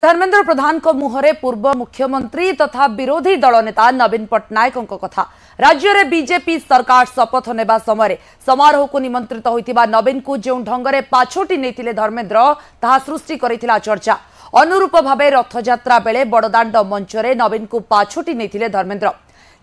धर्मेन्द्र प्रधान को मुहरे पूर्व मुख्यमंत्री तथा विरोधी दल नेता नवीन पट्टनायक कथा। राज्य में बीजेपी सरकार शपथ नेबा समय समारोह को निमंत्रित होइतिबा नवीन को जो ढंगरे पाछोटी नेतिले धर्मेन्द्र ताहा सृष्टि करिथिला चर्चा। अनुरूप भावे रथयात्रा बेले बड़दाण्ड मंचरे नवीन को पाछोटी नेतिले धर्मेन्द्र।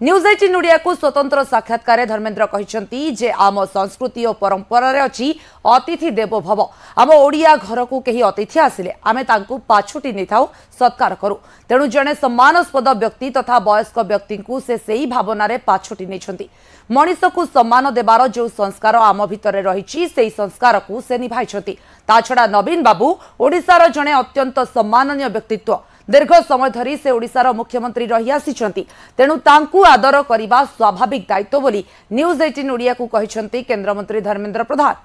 न्यूज 18 ओडिया को स्वतंत्र साक्षात्कार धर्मेन्द्र कहते जे आम संस्कृति और परंपरा रे अछि अतिथि देवो भव। आम ओडिया घर को कहीं अतिथि आसिले आमे तांकु पाछोटी नहीं थाउ सत्कार करूँ। तेणु जड़े सम्मानस्पद व्यक्ति तथा वयस्क व्यक्ति को से सही भावना रे पाछोटी नहीं। मनीष को सम्मान देवार जो संस्कार आम भितर रही से संस्कार को से निभाई। ताछड़ा नवीन बाबू ओडिशार जड़े अत्यंत सम्माननीय व्यक्तित्व। दीर्घ समय धरी से ओडिशार मुख्यमंत्री रही आसिछंती। तेणु तांकु आदर करिबा स्वाभाविक दायित्व बोली न्यूज 18 ओडिया को कहिसंती केंद्र मंत्री धर्मेन्द्र प्रधान।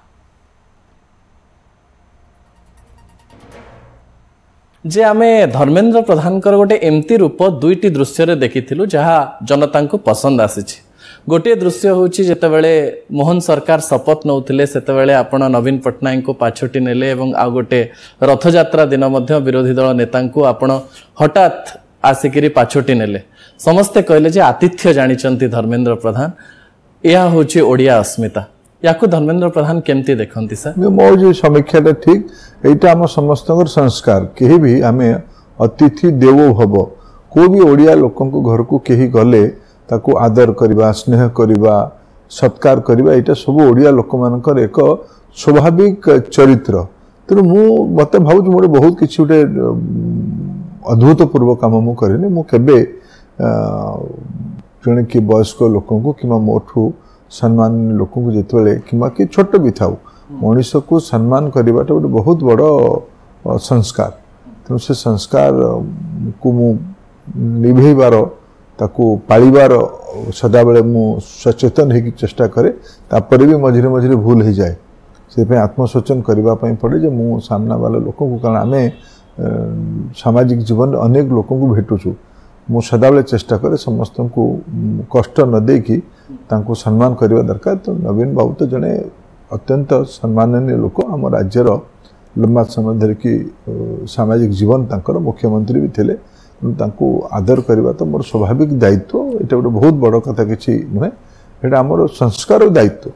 जे आमे धर्मेन्द्र प्रधान गोटे एमती रूप दुईटी दृश्य रे देखिथिलु जहा जनता को पसंद आसीछि। गोटे दृश्य होछि जेतेबेले मोहन सरकार शपथ नौथिले सेतेबेले आपण नवीन पट्टनायक को पाछोटी नेले एवं आ गोटे रथयात्रा दिन मध्य विरोधी दल नेता को आपण हठात आसिकिरी पाछोटी नेले। समस्ते कहले जे आतिथ्य जानिचंती धर्मेन्द्र प्रधान। या होछि ओडिया अस्मिता। याकू धर्मेन्द्र प्रधान केमती देखंती सर? मो जो समीक्षा ठीक एटा हम समस्त संस्कार केही भी आमे अतिथि देवो भव। को भी ओडिया लोकन को घर को केही गले ताकू आदर करवा स्नेह करवा सत्कार करवा एटा सब ओडिया लोक मानकर एक स्वाभाविक चरित्र। तेणु मत भाव मोटे बहुत किसी गोटे अद्भुतपूर्व काम मु करेनि। मु केबे जड़े कि वयस्क लोक कि मोठू सम्मान लोक जिते कि छोट भी था मनीष को सम्मान करवा गोटे बहुत बड़ संस्कार। तेणु से संस्कार को मु निभेबार ताकू पालिबार सदा बेले मु सचेतन होगी चेष्टा करे। तापर भी मझिरे मझिरे भूल हो जाए से आत्मसोचन करने पड़े जे मु सामना वाला लोक को कारण आमे सामाजिक जीवन अनेक लोक को भेटुचु। मु सदा बेले चेष्टा करे समस्त को कष्ट न देकी तांको सम्मान करवा दरकार। तो नवीन बाबू तो जड़े अत्यंत सम्माननीय लोक आम राज्यर लंबा समय धरिकी सामाजिक जीवन तांकर मुख्यमंत्री भी थिले। तांको आदर करवा तो मोर स्वाभाविक दायित्व। एटा गोटे बहुत बड़ कथा किछि नुहे। एटा हमर संस्कार दायित्व।